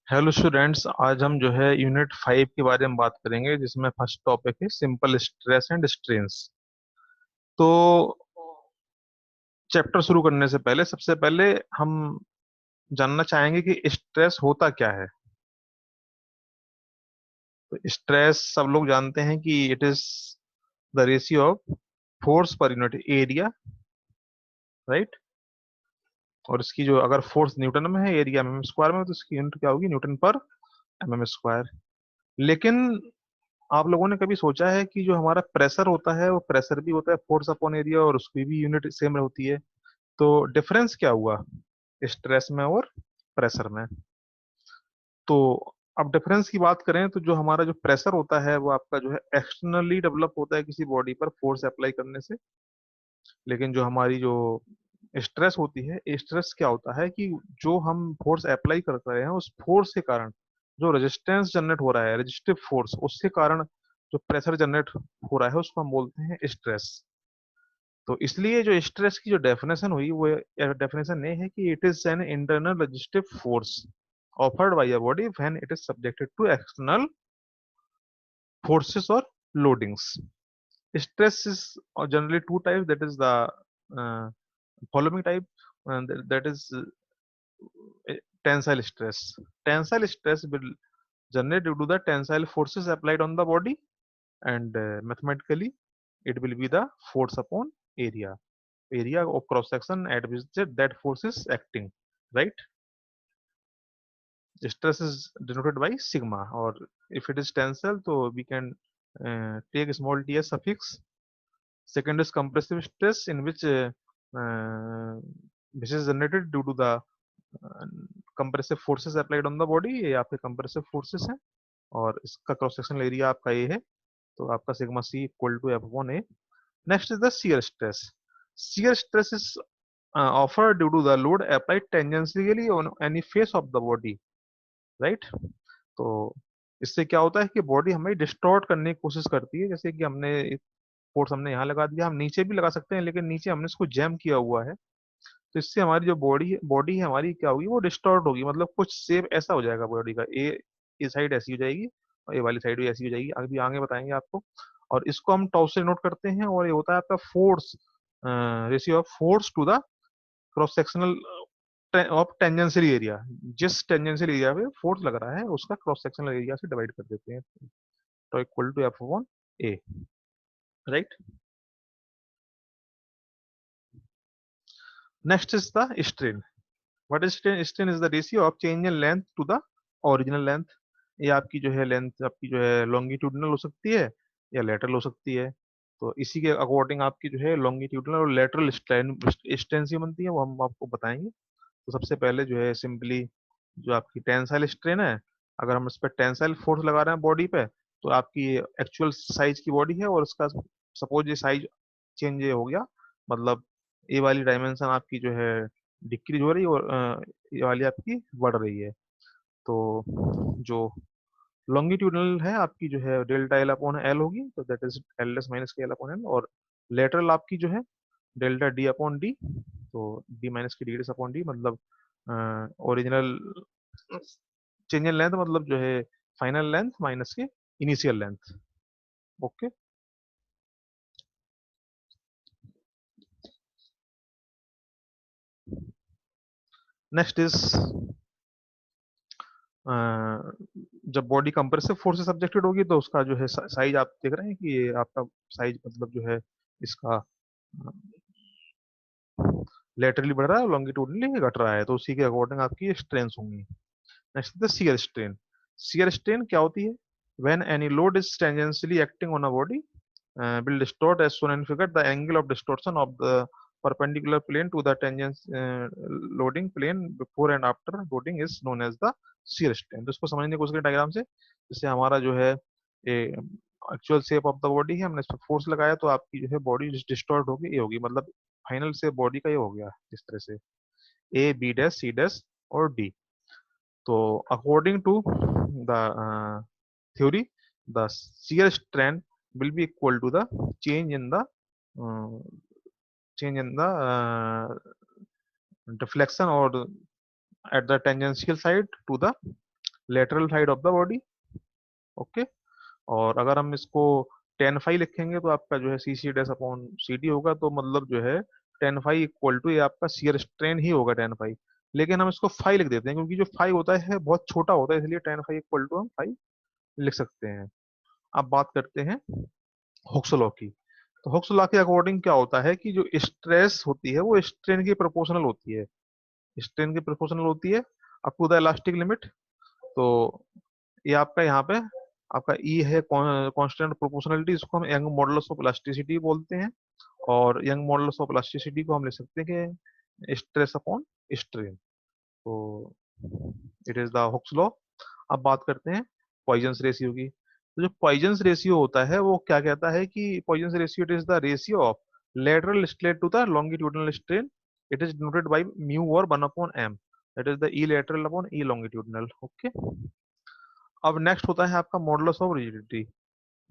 Hello students, आज हम जो है यूनिट 5 के बारे में बात करेंगे, जिसमें फर्स्ट टॉपिक है सिंपल स्ट्रेस एंड स्ट्रेन्स। तो चैप्टर शुरू करने से पहले सबसे पहले हम जानना चाहेंगे कि स्ट्रेस होता क्या है। तो स्ट्रेस सब लोग जानते हैं कि it is the ratio of force per unit area, right. और इसकी जो अगर फोर्स न्यूटन में है, एरिया एमएम स्क्वायर में, तो इसकी यूनिट क्या होगी? न्यूटन पर एमएम स्क्वायर। लेकिन आप लोगों ने कभी सोचा है कि जो हमारा प्रेशर होता है वो प्रेशर भी होता है फोर्स अपॉन एरिया, और उसकी भी यूनिट सेम होती है। तो डिफरेंस क्या हुआ स्ट्रेस में और प्रेशर में? तो अब डिफरेंस की बात करें तो जो हमारा जो प्रेशर होता है वो आपका जो है एक्सटर्नली डेवलप होता है किसी बॉडी पर फोर्स अप्लाई करने से। लेकिन जो हमारी जो स्ट्रेस होती है, स्ट्रेस क्या होता है कि जो हम फोर्स अप्लाई कर रहे हैं उस फोर्स के कारण जो रेजिस्टेंस जनरेट हो रहा है, रेजिस्टिव फोर्स, उसके कारण जो प्रेशर जनरेट हो रहा है उसको हम बोलते हैं स्ट्रेस। तो इसलिए जो स्ट्रेस की जो डेफिनेशन हुई वो डेफिनेशन ये है कि it is an internal resistive force offered by a body when it is subjected to external forces or loadings. Stress is generally two types. That is the uh, following type, and that is tensile stress. Tensile stress will generate due to the tensile forces applied on the body, and mathematically it will be the force upon area of cross section at which that force is acting, right? Stress is denoted by sigma, or if it is tensile, so we can take small t as suffix. Second is compressive stress, in which this is generated due to the uh, compressive forces applied on the body। ये आपके compressive forces हैं, और इसका cross sectional area आपका ए है, तो आपका sigma C equal to F upon A. Next is the shear stress. Shear stress is offered due to the load applied tangentially on any face of the body, right. तो इससे क्या होता है कि बॉडी हमें डिस्टॉर्ट करने की कोशिश करती है। जैसे कि हमने फोर्स हमने यहाँ लगा दिया, हम नीचे भी लगा सकते हैं, लेकिन नीचे हमने इसको जैम किया हुआ है। तो इससे हमारी जो बॉडी बॉडी है हमारी क्या होगी? वो डिस्टॉर्ट होगी, मतलब कुछ शेप ऐसा हो जाएगा बॉडी का। ए साइड ऐसी हो जाएगी और ए वाली साइड भी ऐसी हो जाएगी, अभी आगे बताएंगे आपको। और इसको हम टॉस से नोट करते हैं, और ये होता है आपका force ratio of force to the cross sectional of tangential area. जिस टेंजेंशियल एरिया पे फोर्स लग रहा है उसका क्रॉस सेक्शनल एरिया से डिवाइड कर देते हैं, तो equal to F upon A, right. Next is the strain. What is strain? Strain is the ratio of change in length to the original length. ये आपकी जो है लेंथ आपकी जो है लॉन्गिट्यूडनल हो सकती है या लेटरल हो सकती है। तो इसी के अकॉर्डिंग आपकी जो है लॉन्गिट्यूडनल और लेटरल स्ट्रेन स्ट्रेन सी बनती है, वो हम आपको बताएंगे। तो सबसे पहले जो है सिंपली जो आपकी टेंसाइल स्ट्रेन है, अगर हम इस पर टेंसाइल फोर्स लगा रहे हैं बॉडी पे, तो आपकी एक्चुअल साइज की बॉडी है और उसका सपोज ये साइज चेंज हो गया, मतलब ए वाली डायमेंशन आपकी जो है डिक्रीज हो रही है और ये वाली आपकी बढ़ रही है। तो जो लॉन्गिट्यूडनल है आपकी जो है डेल्टा एल अपॉन एल होगी, तो that is L S minus के एल अपॉन एल। और लेटरल आपकी जो है डेल्टा डी अपॉन डी, तो डी माइनस की डी अपॉन डी, मतलब ओरिजिनल चेंज इन लेंथ, मतलब जो है फाइनल लेंथ माइनस के initial length. Okay. Next is जब बॉडी कंप्रेसिव फोर्स से सब्जेक्टेड होगी तो उसका जो है साइज आप देख रहे हैं कि ये आपका साइज मतलब जो है इसका लेटरली बढ़ रहा है, लॉन्गिट्यूडनली घट रहा है, तो उसी के अकॉर्डिंग आपकी स्ट्रेंथ होंगी। Next the shear strain. Shear strain क्या होती है? When any load is tangentially acting on a body will distort as shown in figure. The angle of distortion of the perpendicular plane to the tangent loading plane before and after loading is known as the shear strain। तो इसको समझने की कोशिश करें diagram से। जैसे हमारा जो है actual shape of the body है, हमने इस पर फोर्स लगाया तो आपकी जो है बॉडी डिस्टॉर्ट होगी, ये होगी, मतलब फाइनल से बॉडी का ये हो गया इस तरह से A B dash C dash और डी। तो according to the theory, the shear strain will be equal to the change in the uh, change in the deflection or at the tangential side to the lateral side of the body. Okay. और अगर हम इसको tan phi लिखेंगे तो आपका जो है C C dash upon C D होगा, तो मतलब जो है टेन फाई इक्वल टू ये आपका शियर स्ट्रेन ही होगा टेन फाई। लेकिन हम इसको फाई लिख देते हैं क्योंकि जो फाई होता है बहुत छोटा होता है, इसलिए टेन फाई इक्वल टू हम फाई लिख सकते हैं। अब बात करते हैं हुक्स लॉ की। तो हुक्स लॉ के अकॉर्डिंग क्या होता है कि जो स्ट्रेस होती है वो स्ट्रेन की प्रोपोर्शनल होती है। स्ट्रेन की प्रोपोर्शनल होती है up to the elastic limit. तो ये आपका यहाँ पे आपका ई है कांस्टेंट प्रोपोर्शनलिटी, इसको हम यंग मॉडुलस ऑफ इलास्टिसिटी बोलते हैं। और यंग मॉडुलस ऑफ इलास्टिसिटी को हम लिख सकते हैं कि स्ट्रेस अपॉन स्ट्रेन। तो it is the Hooke's law. अब बात करते हैं पॉइजन्स रेशियो की। तो जो पॉइजन्स रेशियो होता है वो क्या कहता है कि Poisson's ratio it is the ratio of lateral strain to the longitudinal strain. It is denoted by mu और 1/m। That is the E lateral upon E longitudinal. Okay. अब नेक्स्ट होता है आपका modulus of rigidity.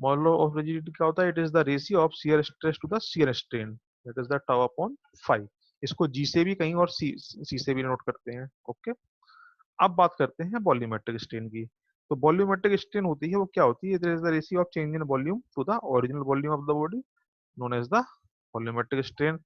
Modulus of rigidity क्या होता है? It is the ratio of shear stress to the shear strain. It is the tau upon 5। इसको जी से भी कहीं और सी से भी नोट करते हैं। ओके। अब बात करते हैं वॉल्यूमेट्रिक स्ट्रेन की। तो वॉल्यूमेट्रिक स्ट्रेन होती है वो क्या होती है? It is the ratio of change in volume to the original volume of the body, known as the volumetric strain.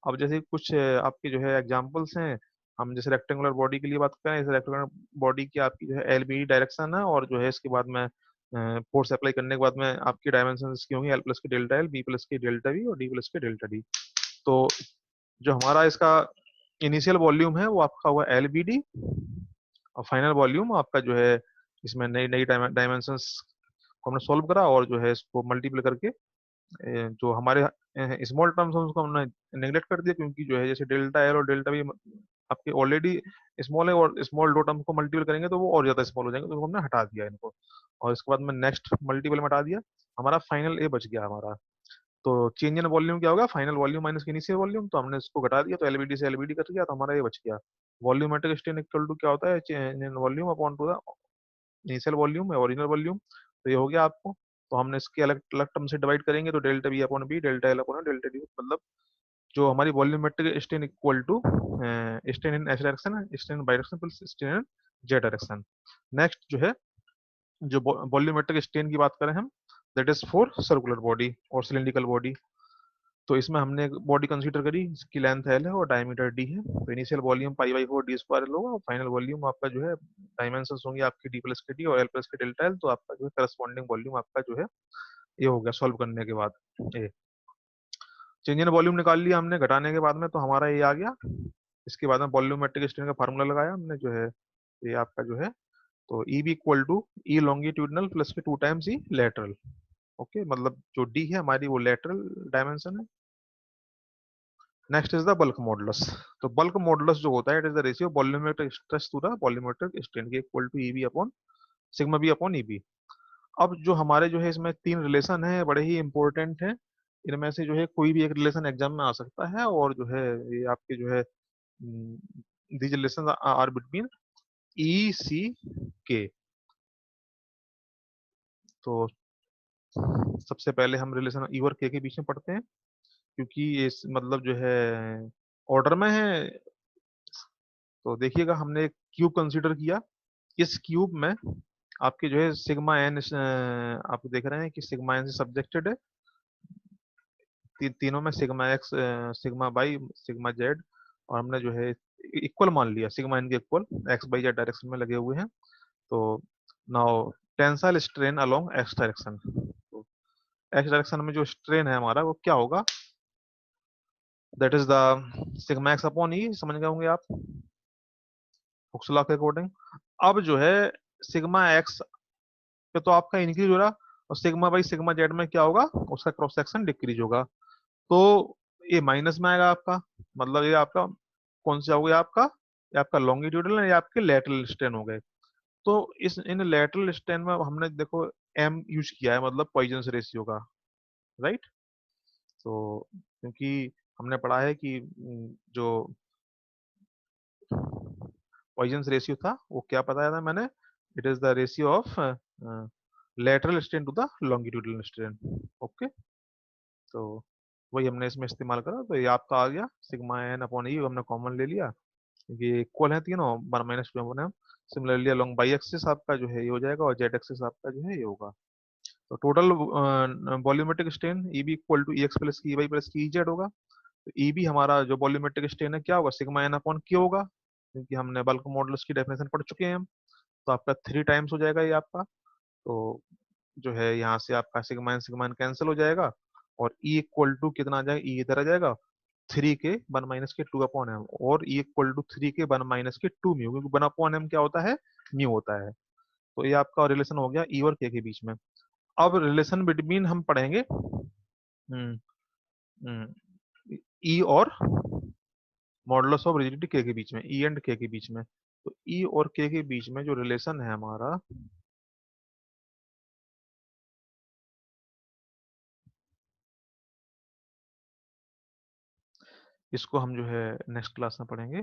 अब जैसे कुछ आपके जो है एग्जांपल्स हैं, हम जैसे रेक्टेंगुलर बॉडी के लिए बात करें, जैसे रेक्टेंगुलर बॉडी की आपकी जो है एल बी डायरेक्शन है, और जो है इसके बाद में फोर्स अप्लाई करने के बाद में आपकी डायमेंशन की होंगी एल प्लस की डेल्टा एल, बी प्लस की डेल्टा बी और डी प्लस की डेल्टा डी। तो जो हमारा इसका इनिशियल वॉल्यूम है वो आपका हुआ एल बी डी, और फाइनल वॉल्यूम आपका जो है इसमें नई नई डायमेंशंस को हमने सॉल्व करा, और जो है इसको मल्टीप्लाई करके जो हमारे स्मॉल टर्म्स हैं उसको हमने नेग्लेक्ट कर दिया, क्योंकि जो है जैसे डेल्टा एल और डेल्टा बी आपके ऑलरेडी स्मॉल है, और स्मॉल दो टर्म को मल्टीपल करेंगे तो वो और ज्यादा स्मॉल हो जाएंगे, तो हमने हटा दिया इनको। और इसके बाद में नेक्स्ट मल्टीपल में हटा दिया, हमारा फाइनल ए बच गया हमारा। तो चेंज इन वॉल्यूम क्या होगा? Final volume minus initial volume, तो हमने इसको घटा दिया तो एलबीडी से एलबीडी कट गया, तो हमारा ये बच गया। वॉल्यूमेट्रिक स्ट्रेन इक्वल टू क्या होता है? Change in volume upon two the initial volume है ओरिजिनल वॉल्यूम। तो ये हो गया आपको। तो हमने इसके अलग अलग टर्म से डिवाइड करेंगे तो delta B upon B, delta L upon delta D, मतलब जो हमारी volumetric strain equal to strain in H direction, strain in by direction plus strain in Z direction. Next जो है जो वॉल्यूमेट्रिक स्ट्रेन की बात करें हम, that is for circular body और सिलिंड्रिकल बॉडी। तो इसमें हमने एक बॉडी कंसीडर करी जिसकी लेंथ एल है और डायमीटर डी है। तो initial volume pi by 4 D square L होगा, और फाइनल वॉल्यूम आपका जो है डायमेंशन होंगे आपकी डी प्लस के डी और एल प्लस के डेल्टा एल, तो आपका जो है करस्पॉन्डिंग वॉल्यूम आपका जो है ये हो गया सॉल्व करने के बाद। ए चेंज इन वॉल्यूम निकाल लिया हमने घटाने के बाद में, तो हमारा ये आ गया। इसके बाद में वॉल्यूमेट्रिक स्ट्रेन का फार्मूला लगाया हमने, जो है ये आपका जो है, तो E B equal to E longitudinal plus के 2 टाइम्स ई लेटरल। ओके, मतलब जो डी है हमारी वो लेटरल डायमेंशन है। Next is the bulk modulus. तो बल्क मॉडुलस जो होता है it is the ratio volumetric stress to the volumetric strain के equal to EB upon sigma B upon EB. अब जो हमारे जो है इसमें तीन रिलेशन है बड़े ही इंपॉर्टेंट है। इनमें से जो है कोई भी एक रिलेशन एग्जाम में आ सकता है, और जो है ये आपके जो है these relation are between E C के। तो सबसे पहले हम रिलेशन ई और के बीच में पढ़ते हैं, क्योंकि ये मतलब जो है ऑर्डर में है। तो देखिएगा हमने एक क्यूब कंसीडर किया, इस क्यूब में आपके जो है सिग्मा एन आप देख रहे हैं कि सिग्मा एन से सब्जेक्टेड है। तीनों में sigma X, sigma Y, sigma Z, और हमने जो है इक्वल मान लिया, सिग्मा एन के equal X Y Z direction में लगे हुए हैं। तो now tensile strain along X direction. तो एक्स डायरेक्शन में जो स्ट्रेन है हमारा वो क्या होगा? That is the sigma X upon E, समझ गए होंगे आप हुक्स लॉ के अकॉर्डिंग। अब जो है सिग्मा एक्स पे तो आपका इंक्रीज हो रहा, और सिग्मा बाई सिग्मा जेड में क्या होगा? उसका क्रॉस सेक्शन डिक्रीज होगा। तो ये माइनस में आएगा आपका, मतलब ये आपका कौन सा हो गया आपका? ये आपका लॉन्गिट्यूडल या आपके लेटरल स्ट्रेन हो गए। तो इस इन लेटरल स्ट्रेन में हमने देखो एम यूज किया है, मतलब पॉइजन रेशियो का, राइट। तो क्योंकि हमने पढ़ा है कि जो पॉइजन रेशियो था वो क्या बताया था मैंने? It is the ratio of lateral strain to the longitudinal strain. Okay. तो वही हमने इसमें इस्तेमाल करा, तो ये आपका आ गया सिग्मा एन अपॉन ई, हमने कॉमन ले लिया क्योंकि इक्वल है तीनों, one minus two upon M. Similarly along by axis आपका जो है ये हो जाएगा, और जेड एक्सिस आपका जो है ये होगा। तो total volumetric strain E B equal to E X plus की वाई प्लस की जेड होगा। तो ई बी हमारा जो वॉल्यूमेट्रिक स्ट्रेन है क्या होगा, सिग्मा एन अपॉन क्यू होगा, क्योंकि हमने बल्क मॉडुलस की डेफिनेशन पढ़ चुके हैं हम। तो आपका 3 टाइम्स हो जाएगा ये आपका। तो जो है यहाँ से आपका सिग्मा एन कैंसिल हो जाएगा, और ई इक्वल टू कितना आ जाएगा, ई इधर आ जाएगा 3 के 1 - के 2 अपॉन एम, और ई इक्वल टू 3 के 1 - के 2 म्यू, क्योंकि 1 अपॉन एम क्या होता है, म्यू होता है। तो ये आपका रिलेशन हो गया ई और के बीच में। अब रिलेशन बिटवीन हम पढ़ेंगे हम्म ई और मॉडुलस ऑफ रिजिडिटी के बीच में, ई एंड के बीच में। तो ई और के बीच में जो रिलेशन है हमारा, इसको हम जो है नेक्स्ट क्लास में पढ़ेंगे।